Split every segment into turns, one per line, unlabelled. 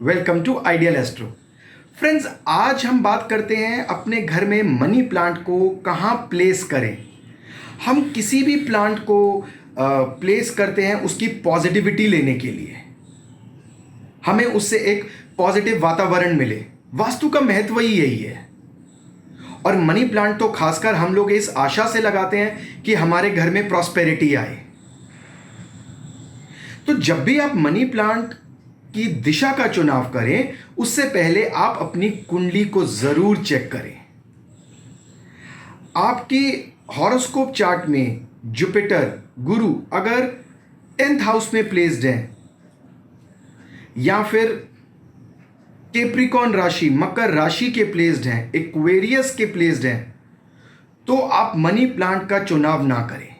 Welcome to Ideal Astro. Friends, आज हम बात करते हैं अपने घर में मनी प्लांट को कहाँ प्लेस करें। हम किसी भी प्लांट को प्लेस करते हैं उसकी पॉजिटिविटी लेने के लिए, हमें उससे एक पॉजिटिव वातावरण मिले। वास्तु का महत्व ही यही है। और मनी प्लांट तो खासकर हम लोग इस आशा से लगाते हैं कि हमारे घर में प्रॉस्पेरिटी आए। तो जब भी आप मनी प्लांट की दिशा का चुनाव करें, उससे पहले आप अपनी कुंडली को जरूर चेक करें। आपकी हॉरोस्कोप चार्ट में जुपिटर, गुरु अगर 10th हाउस में प्लेस्ड है या फिर कैप्रिकॉर्न राशि, मकर राशि के प्लेस्ड हैं, एक्वेरियस के प्लेस्ड हैं, तो आप मनी प्लांट का चुनाव ना करें।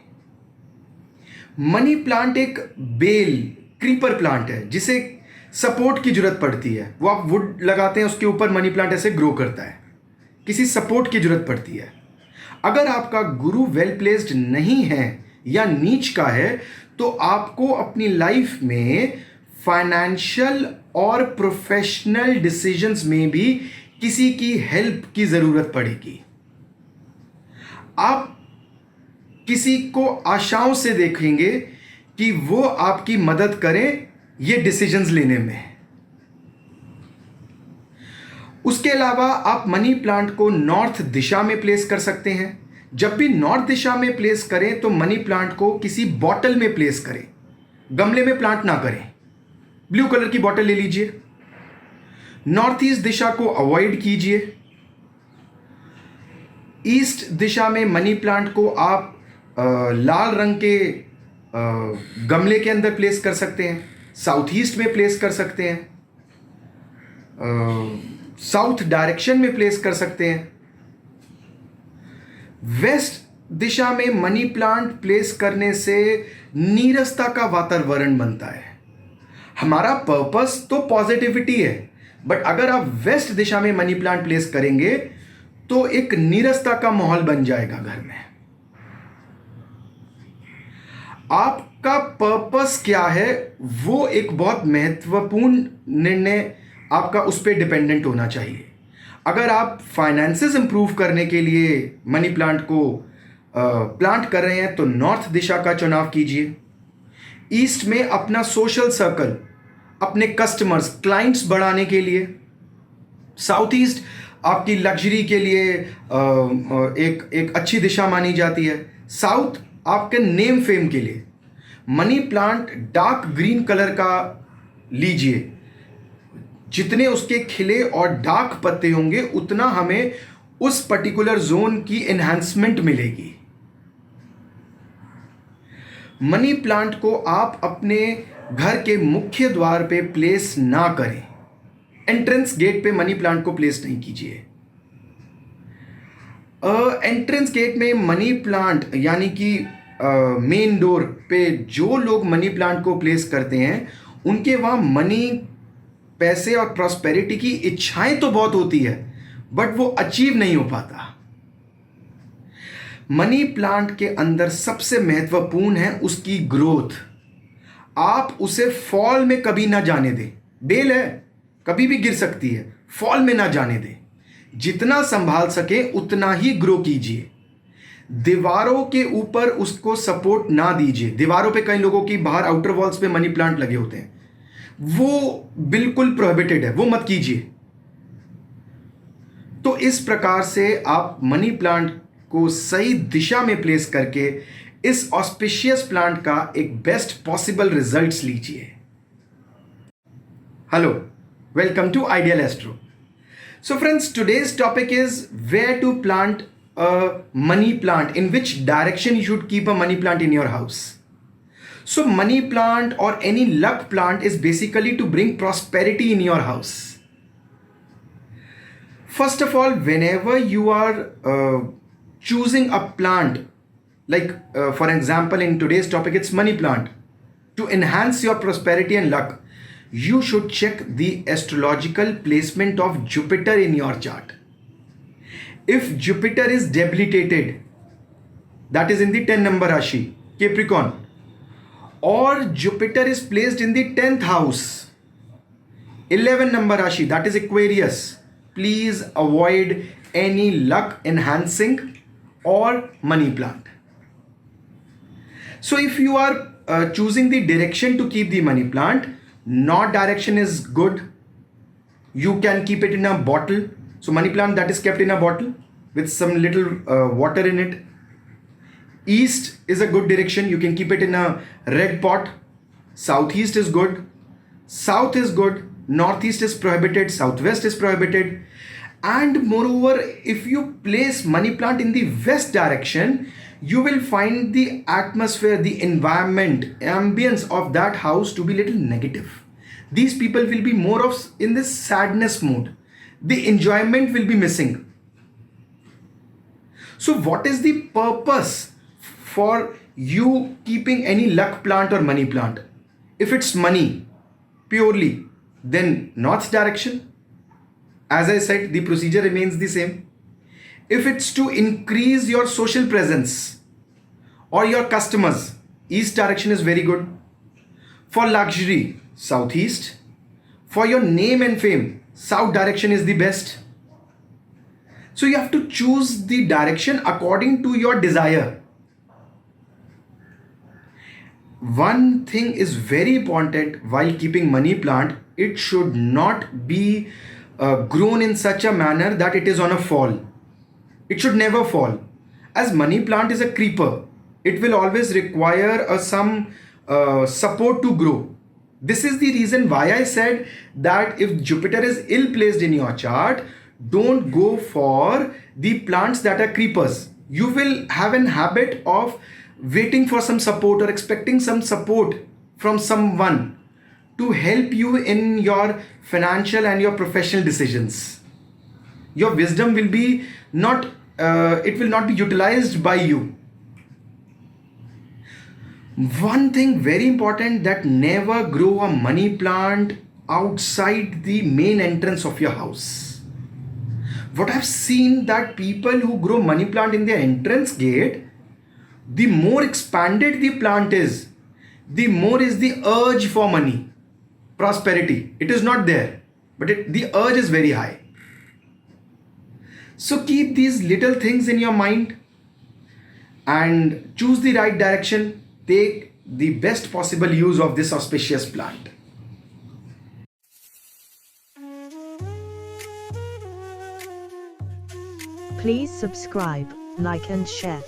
मनी प्लांट एक बेल क्रीपर प्लांट है जिसे सपोर्ट की जरूरत पड़ती है। वो आप वुड लगाते हैं, उसके ऊपर मनी प्लांट ऐसे ग्रो करता है, किसी सपोर्ट की जरूरत पड़ती है। अगर आपका गुरु वेल प्लेस्ड नहीं है या नीच का है, तो आपको अपनी लाइफ में फाइनेंशियल और प्रोफेशनल डिसीजंस में भी किसी की हेल्प की जरूरत पड़ेगी। आप किसी को आशाओं से देखेंगे कि वो आपकी मदद करें ये डिसीजंस लेने में। उसके अलावा आप मनी प्लांट को नॉर्थ दिशा में प्लेस कर सकते हैं। जब भी नॉर्थ दिशा में प्लेस करें तो मनी प्लांट को किसी बॉटल में प्लेस करें, गमले में प्लांट ना करें। ब्लू कलर की बॉटल ले लीजिए। नॉर्थ ईस्ट दिशा को अवॉइड कीजिए। ईस्ट दिशा में मनी प्लांट को आप लाल रंग के गमले के अंदर प्लेस कर सकते हैं। साउथ ईस्ट में प्लेस कर सकते हैं। साउथ डायरेक्शन में प्लेस कर सकते हैं। वेस्ट दिशा में मनी प्लांट प्लेस करने से नीरसता का वातावरण बनता है। हमारा पर्पस तो पॉजिटिविटी है, बट अगर आप वेस्ट दिशा में मनी प्लांट प्लेस करेंगे तो एक नीरसता का माहौल बन जाएगा घर में। आपका पर्पस क्या है, वो एक बहुत महत्वपूर्ण निर्णय आपका उस पर डिपेंडेंट होना चाहिए। अगर आप फाइनेंसेस इंप्रूव करने के लिए मनी प्लांट को प्लांट कर रहे हैं तो नॉर्थ दिशा का चुनाव कीजिए। ईस्ट में अपना सोशल सर्कल, अपने कस्टमर्स, क्लाइंट्स बढ़ाने के लिए। साउथ ईस्ट आपकी लग्जरी के लिए एक अच्छी दिशा मानी जाती है। साउथ आपके नेम फेम के लिए। Money plant dark green colour का लीजिए। जितने उसके खिले और डार्क पत्ते होंगे उतना हमें उस पर्टिकुलर जोन की एनहांसमेंट मिलेगी। मनी प्लांट को आप अपने घर के मुख्य द्वार पे प्लेस ना करें। एंट्रेंस गेट पे मनी प्लांट को प्लेस नहीं कीजिए। एंट्रेंस गेट में मनी प्लांट यानी कि मेन डोर पे जो लोग मनी प्लांट को प्लेस करते हैं उनके वहाँ मनी, पैसे और प्रॉस्पेरिटी की इच्छाएं तो बहुत होती है, बट वो अचीव नहीं हो पाता। मनी प्लांट के अंदर सबसे महत्वपूर्ण है उसकी ग्रोथ। आप उसे फॉल में कभी ना जाने दें। बेल है, कभी भी गिर सकती है, फॉल में ना जाने दें। जितना संभाल सके उतना ही ग्रो कीजिए। दीवारों के ऊपर उसको सपोर्ट ना दीजिए। दीवारों पे कई लोगों की बाहर आउटर वॉल्स पे मनी प्लांट लगे होते हैं, वो बिल्कुल प्रोहिबिटेड है, वो मत कीजिए। तो इस प्रकार से आप मनी प्लांट को सही दिशा में प्लेस करके इस ऑस्पिशियस प्लांट का एक बेस्ट पॉसिबल रिजल्ट्स लीजिए। Hello, welcome to Ideal Astro. So friends, today's topic is where to plant a money plant, in which direction you should keep a money plant in your house. So money plant or any luck plant is basically to bring prosperity in your house. First of all, whenever you are choosing a plant, like for example in today's topic it's money plant, to enhance your prosperity and luck, you should check the astrological placement of Jupiter in your chart. If Jupiter is debilitated, that is in the 10 number Rashi, Capricorn, or Jupiter is placed in the 10th house, 11 number Rashi, that is Aquarius. Please avoid any luck enhancing or money plant. So if you are choosing the direction to keep the money plant, north direction is good. You can keep it in a bottle. So money plant that is kept in a bottle with some little water in it. East is a good direction. You can keep it in a red pot. Southeast is good. South is good. Northeast is prohibited. Southwest is prohibited. And moreover, if you place money plant in the west direction, you will find the atmosphere, the environment, ambience of that house to be little negative. These people will be more of in this sadness mode. The enjoyment will be missing. So what is the purpose for you keeping any luck plant or money plant? If it's money purely, then north direction. As I said, the procedure remains the same. If it's to increase your social presence or your customers, east direction is very good. For luxury, southeast. For your name and fame, south direction is the best. So you have to choose the direction according to your desire. One thing is very important while keeping money plant, it should not be grown in such a manner that it is on a fall. It should never fall. As money plant is a creeper, it will always require some support to grow. This is the reason why I said that if Jupiter is ill placed in your chart, don't go for the plants that are creepers. You will have an habit of waiting for some support or expecting some support from someone to help you in your financial and your professional decisions. Your wisdom will be not, it will not be utilized by you. One thing very important, that never grow a money plant outside the main entrance of your house. What I've seen that people who grow money plant in their entrance gate, the more expanded the plant is, the more is the urge for money, prosperity. It is not there, but the urge is very high. So keep these little things in your mind and choose the right direction. Take the best possible use of this auspicious plant.
Please subscribe, like and share.